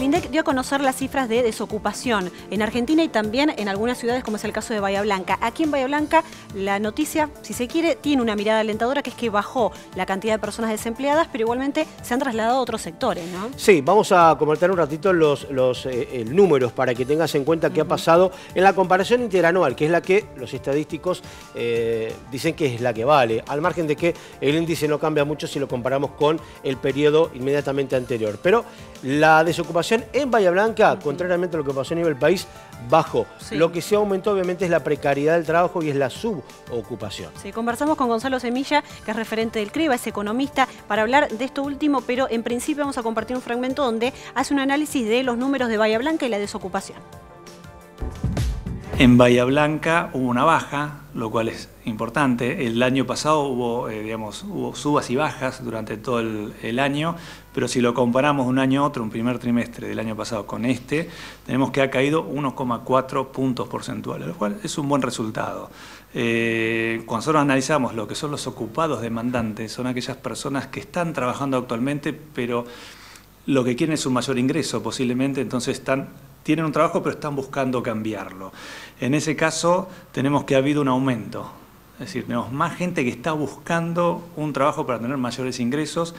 INDEC dio a conocer las cifras de desocupación en Argentina y también en algunas ciudades, como es el caso de Bahía Blanca. Aquí en Bahía Blanca, la noticia, si se quiere, tiene una mirada alentadora, que es que bajó la cantidad de personas desempleadas, pero igualmente se han trasladado a otros sectores, ¿no? Sí, vamos a comentar un ratito los números para que tengas en cuenta qué ha pasado en la comparación interanual, que es la que los estadísticos dicen que es la que vale, al margen de que el índice no cambia mucho si lo comparamos con el periodo inmediatamente anterior. Pero la desocupación en Bahía Blanca, contrariamente a lo que pasó a nivel país, bajó. Sí. Lo que sí aumentó obviamente es la precariedad del trabajo y es la subocupación. Sí, conversamos con Gonzalo Semilla, que es referente del CRIBA, es economista, para hablar de esto último, pero en principio vamos a compartir un fragmento donde hace un análisis de los números de Bahía Blanca y la desocupación. En Bahía Blanca hubo una baja, lo cual es importante. El año pasado hubo subas y bajas durante todo el año, pero si lo comparamos un año a otro, un primer trimestre del año pasado con este, tenemos que ha caído 1,4 puntos porcentuales, lo cual es un buen resultado. Cuando nosotros analizamos lo que son los ocupados demandantes, son aquellas personas que están trabajando actualmente, pero lo que quieren es un mayor ingreso posiblemente, entonces tienen un trabajo pero están buscando cambiarlo. En ese caso tenemos que ha habido un aumento, es decir, tenemos más gente que está buscando un trabajo para tener mayores ingresos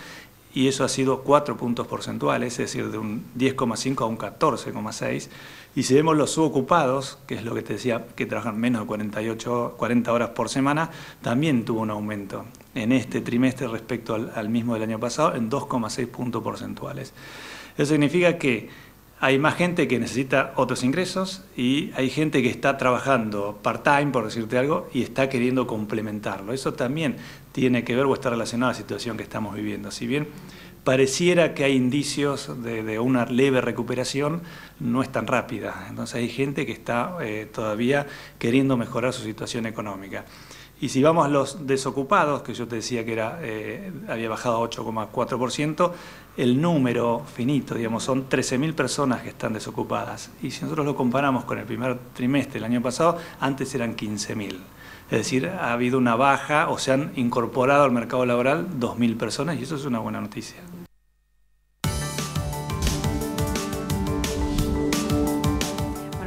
y eso ha sido 4 puntos porcentuales, es decir, de un 10,5 a un 14,6. Y si vemos los subocupados, que es lo que te decía, que trabajan menos de 40 horas por semana, también tuvo un aumento en este trimestre respecto al mismo del año pasado en 2,6 puntos porcentuales. Eso significa que hay más gente que necesita otros ingresos y hay gente que está trabajando part-time, por decirte algo, y está queriendo complementarlo. Eso también tiene que ver o está relacionado a la situación que estamos viviendo. Si bien pareciera que hay indicios de una leve recuperación, no es tan rápida. Entonces hay gente que está todavía queriendo mejorar su situación económica. Y si vamos a los desocupados, que yo te decía que había bajado a 8,4%, el número finito, digamos, son 13.000 personas que están desocupadas. Y si nosotros lo comparamos con el primer trimestre del año pasado, antes eran 15.000. Es decir, ha habido una baja o se han incorporado al mercado laboral 2.000 personas y eso es una buena noticia.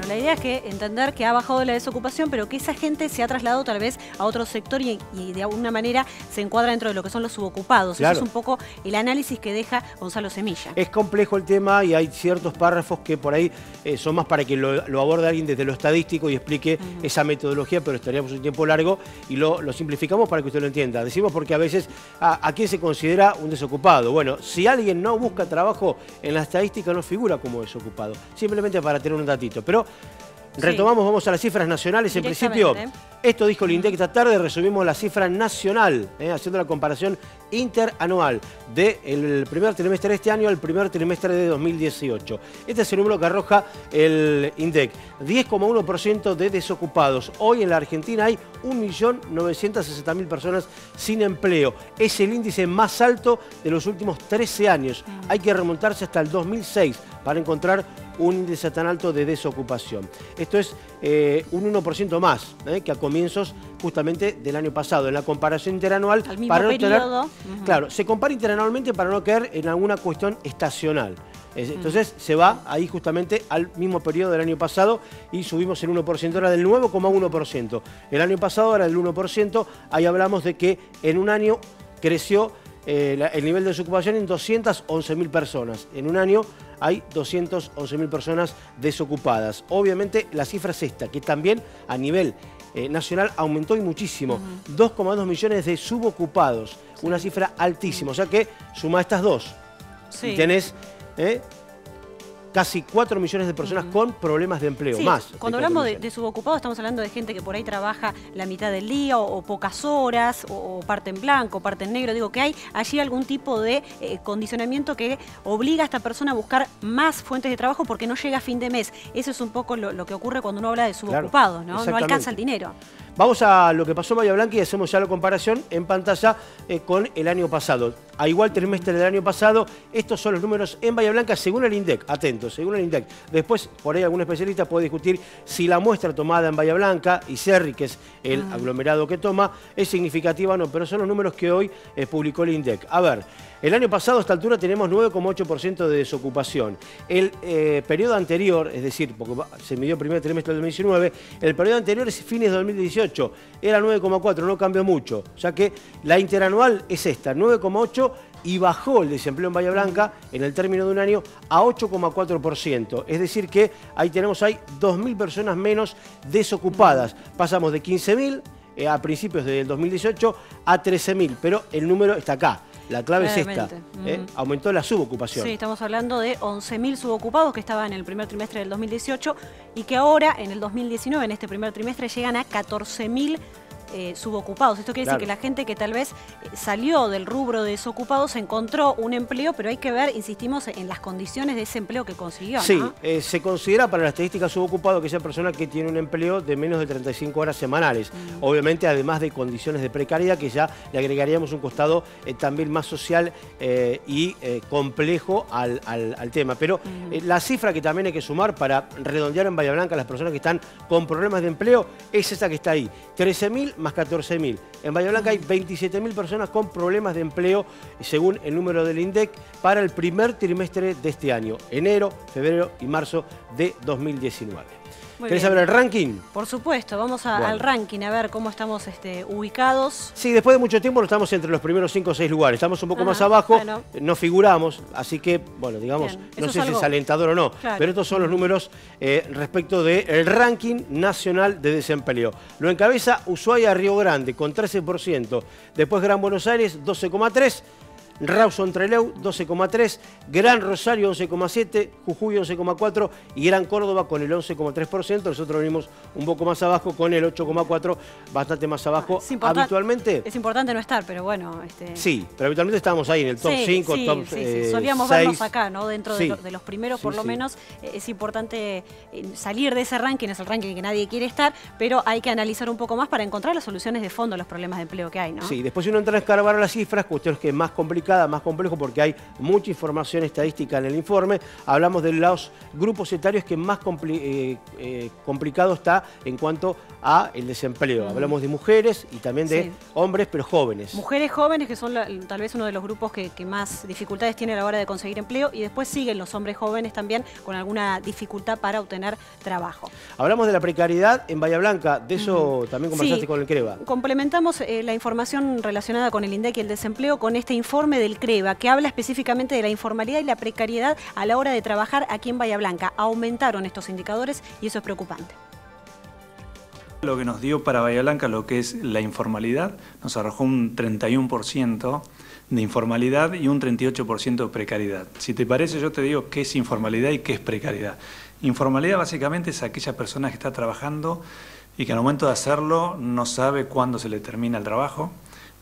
La idea es que entender que ha bajado la desocupación, pero que esa gente se ha trasladado tal vez a otro sector y de alguna manera se encuadra dentro de lo que son los subocupados. Claro. Eso es un poco el análisis que deja Gonzalo Semilla. Es complejo el tema y hay ciertos párrafos que por ahí son más para que lo aborde alguien desde lo estadístico y explique esa metodología, pero estaríamos un tiempo largo y lo simplificamos para que usted lo entienda. Decimos porque a veces, ¿a quién se considera un desocupado? Bueno, si alguien no busca trabajo, en la estadística no figura como desocupado. Simplemente para tener un datito. Pero retomamos, vamos a las cifras nacionales. En principio, esto dijo el INDEC esta tarde, resumimos la cifra nacional, haciendo la comparación interanual del primer trimestre de este año al primer trimestre de 2018. Este es el número que arroja el INDEC. 10,1% de desocupados. Hoy en la Argentina hay 1.960.000 personas sin empleo. Es el índice más alto de los últimos 13 años. Hay que remontarse hasta el 2006 para encontrar un índice tan alto de desocupación. Esto es un 1% más que a comienzos justamente del año pasado. En la comparación interanual, al mismo para no periodo. Claro, se compara interanualmente para no caer en alguna cuestión estacional. Entonces se va ahí justamente al mismo periodo del año pasado y subimos el 1%, ahora del 9,1%. El año pasado era del 1%, ahí hablamos de que en un año creció el nivel de desocupación en 211.000 personas. En un año hay 211.000 personas desocupadas. Obviamente la cifra es esta, que también a nivel nacional aumentó y muchísimo. 2,2 millones de subocupados, una cifra altísima. O sea que suma estas dos y tenés casi 4 millones de personas con problemas de empleo, más. Cuando hablamos de subocupados estamos hablando de gente que por ahí trabaja la mitad del día o pocas horas, o parte en blanco, parte en negro. Digo que hay allí algún tipo de condicionamiento que obliga a esta persona a buscar más fuentes de trabajo porque no llega a fin de mes. Eso es un poco lo que ocurre cuando uno habla de subocupados, ¿no? No alcanza el dinero. Vamos a lo que pasó en Bahía Blanca y hacemos ya la comparación en pantalla con el año pasado. A igual trimestre del año pasado, estos son los números en Bahía Blanca según el INDEC. Atentos, según el INDEC. Después, por ahí algún especialista puede discutir si la muestra tomada en Bahía Blanca y Cerri, que es el aglomerado que toma, es significativa o no. Pero son los números que hoy publicó el INDEC. A ver, El año pasado a esta altura tenemos 9,8% de desocupación. El periodo anterior, es decir, porque se midió el primer trimestre del 2019, el periodo anterior es fines de 2018, era 9,4, no cambió mucho. O sea que la interanual es esta, 9,8, y bajó el desempleo en Bahía Blanca en el término de un año a 8,4%. Es decir que ahí tenemos 2.000 personas menos desocupadas. Pasamos de 15.000 a principios del 2018 a 13.000, pero el número está acá. La clave es esta, aumentó la subocupación. Sí, estamos hablando de 11.000 subocupados que estaban en el primer trimestre del 2018 y que ahora, en el 2019, en este primer trimestre, llegan a 14.000 subocupados. Esto quiere decir que la gente que tal vez salió del rubro de desocupados encontró un empleo, pero hay que ver, insistimos, en las condiciones de ese empleo que consiguió, ¿no? Sí, se considera para la estadística subocupado aquella persona que tiene un empleo de menos de 35 horas semanales. Obviamente, además de condiciones de precariedad, que ya le agregaríamos un costado también más social y complejo al tema. Pero la cifra que también hay que sumar para redondear en Bahía Blanca las personas que están con problemas de empleo es esa que está ahí, 13.000 más 14.000. En Bahía Blanca hay 27.000 personas con problemas de empleo, según el número del INDEC, para el primer trimestre de este año, enero, febrero y marzo de 2019. ¿Querés saber el ranking? Por supuesto, vamos al ranking, a ver cómo estamos ubicados. Sí, después de mucho tiempo no estamos entre los primeros 5 o 6 lugares, estamos un poco más abajo, no figuramos, así que, bueno, digamos, no sé si es alentador o no, pero estos son los números respecto del ranking nacional de desempleo. Lo encabeza Ushuaia Río Grande con 13%, después Gran Buenos Aires 12,3%, Rawson Trelew 12,3%, Gran Rosario 11,7%, Jujuy 11,4% y Gran Córdoba con el 11,3%. Nosotros venimos un poco más abajo con el 8,4%, bastante más abajo. Habitualmente... Es importante no estar, pero bueno... Sí, pero habitualmente estábamos ahí en el top 5, top 6. Solíamos vernos acá, ¿no? Dentro de los primeros, por lo menos. Es importante salir de ese ranking, es el ranking que nadie quiere estar, pero hay que analizar un poco más para encontrar las soluciones de fondo a los problemas de empleo que hay, ¿no? Sí, después si uno entra a escarbar las cifras, cuestiones que es más complicada, más complejo porque hay mucha información estadística en el informe. Hablamos de los grupos etarios que más complicado está en cuanto a el desempleo. Hablamos de mujeres y también de hombres, pero jóvenes. Mujeres jóvenes, que son tal vez uno de los grupos que más dificultades tiene a la hora de conseguir empleo, y después siguen los hombres jóvenes también con alguna dificultad para obtener trabajo. Hablamos de la precariedad en Bahía Blanca, de eso también conversaste con el CREVA. Complementamos la información relacionada con el INDEC y el desempleo con este informe del CREVA, que habla específicamente de la informalidad y la precariedad a la hora de trabajar aquí en Bahía Blanca. Aumentaron estos indicadores y eso es preocupante. Lo que nos dio para Bahía Blanca lo que es la informalidad, nos arrojó un 31% de informalidad y un 38% de precariedad. Si te parece, yo te digo qué es informalidad y qué es precariedad. Informalidad básicamente es aquella persona que está trabajando y que al momento de hacerlo no sabe cuándo se le termina el trabajo.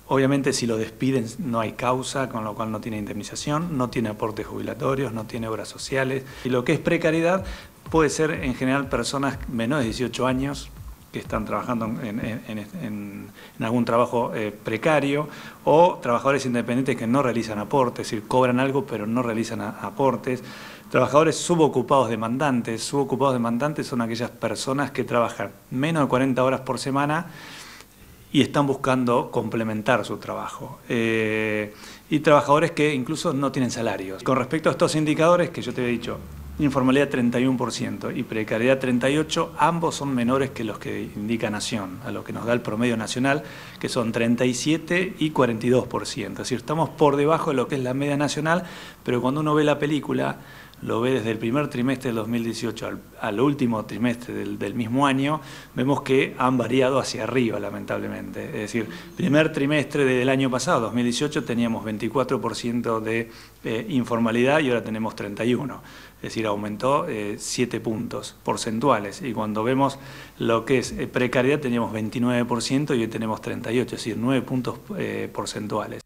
Obviamente si lo despiden no hay causa, con lo cual no tiene indemnización, no tiene aportes jubilatorios, no tiene obras sociales. Y lo que es precariedad puede ser en general personas menores de 18 años que están trabajando en algún trabajo precario, o trabajadores independientes que no realizan aportes, es decir, cobran algo pero no realizan aportes. Trabajadores subocupados demandantes. Subocupados demandantes son aquellas personas que trabajan menos de 40 horas por semana y están buscando complementar su trabajo. Y trabajadores que incluso no tienen salarios. Con respecto a estos indicadores que yo te he dicho, informalidad 31% y precariedad 38%, ambos son menores que los que indica Nación, a lo que nos da el promedio nacional, que son 37% y 42%. Es decir, estamos por debajo de lo que es la media nacional, pero cuando uno ve la película, lo ve desde el primer trimestre del 2018 al último trimestre del mismo año, vemos que han variado hacia arriba, lamentablemente. Es decir, primer trimestre del año pasado, 2018, teníamos 24% de informalidad y ahora tenemos 31%. Es decir, aumentó 7 puntos porcentuales. Y cuando vemos lo que es precariedad, teníamos 29% y hoy tenemos 38%, es decir, 9 puntos porcentuales.